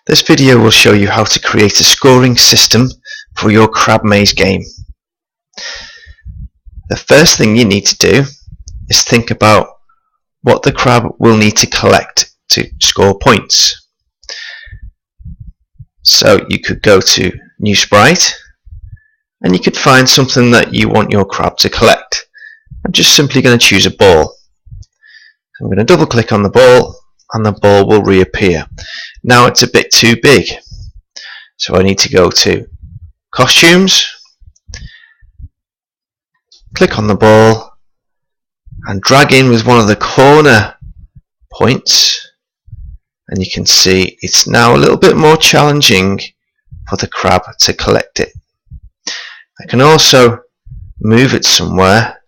This video will show you how to create a scoring system for your crab maze game. The first thing you need to do is think about what the crab will need to collect to score points. So you could go to New Sprite and you could find something that you want your crab to collect. I'm just simply going to choose a ball. I'm going to double click on the ball and the ball will reappear. Now it's a bit too big, so I need to go to Costumes, click on the ball and drag in with one of the corner points, and you can see it's now a little bit more challenging for the crab to collect it. I can also move it somewhere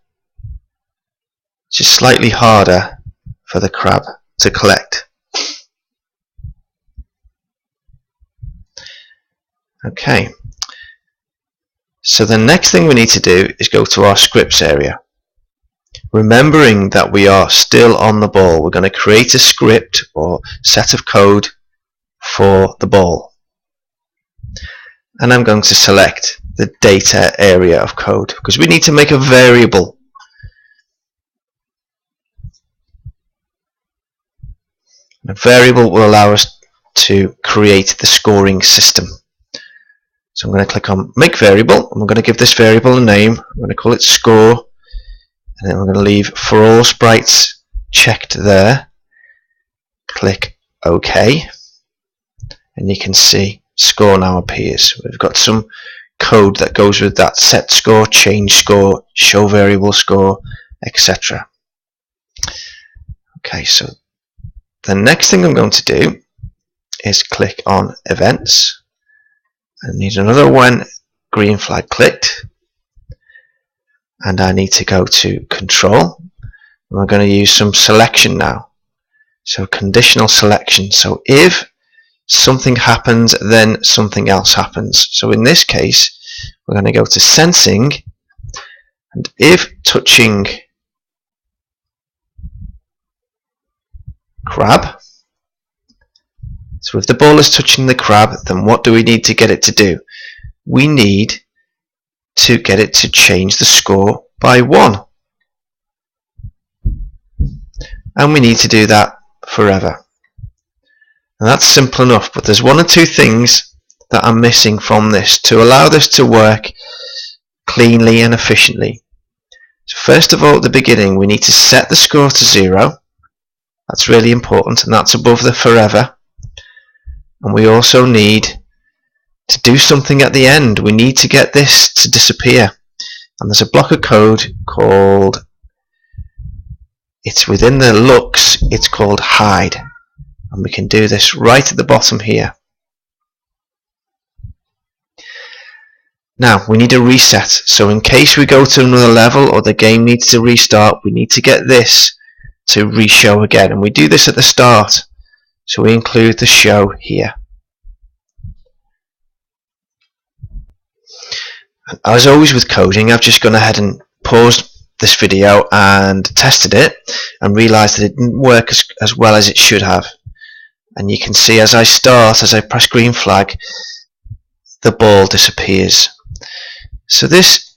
which is slightly harder for the crab to collect. Okay, so the next thing we need to do is go to our scripts area. Remembering that we are still on the ball, we're going to create a script or set of code for the ball. And I'm going to select the data area of code because we need to make a variable. A variable will allow us to create the scoring system. So I'm going to click on Make Variable, and we're going to give this variable a name. I'm going to call it Score, and then we're going to leave For All Sprites checked there. Click OK, and you can see Score now appears. We've got some code that goes with that: set score, change score, show variable score, etc. Okay, so the next thing I'm going to do is click on Events. I need another when green flag clicked, and I need to go to Control, and we're going to use some selection now. So conditional selection. So if something happens, then something else happens. So in this case, we're going to go to Sensing, and if touching crab, so if the ball is touching the crab, then what do we need to get it to do? We need to get it to change the score by 1. And we need to do that forever. And that's simple enough, but there's one or two things that are missing from this to allow this to work cleanly and efficiently. So first of all, at the beginning, we need to set the score to 0. That's really important, and that's above the forever. And we also need to do something at the end. We need to get this to disappear. And there's a block of code called, it's within the looks, it's called hide. And we can do this right at the bottom here. Now we need a reset. So in case we go to another level or the game needs to restart, we need to get this to re-show again. And we do this at the start. So we include the show here. And as always with coding, I've just gone ahead and paused this video and tested it and realized that it didn't work as well as it should have. And you can see as I start, as I press green flag, the ball disappears. So this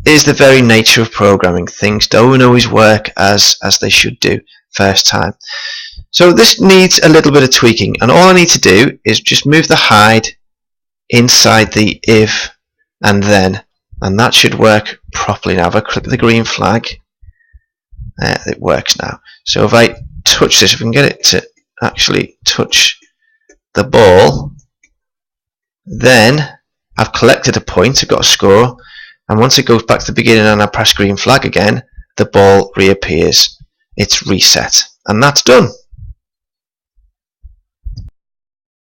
is the very nature of programming. Things don't always work as they should do first time. So this needs a little bit of tweaking, and all I need to do is just move the hide inside the if and then, and that should work properly now. If I click the green flag, it works now. So if I touch this, if we can get it to actually touch the ball, then I've collected a point, I've got a score, and once it goes back to the beginning and I press green flag again, the ball reappears. It's reset, and that's done.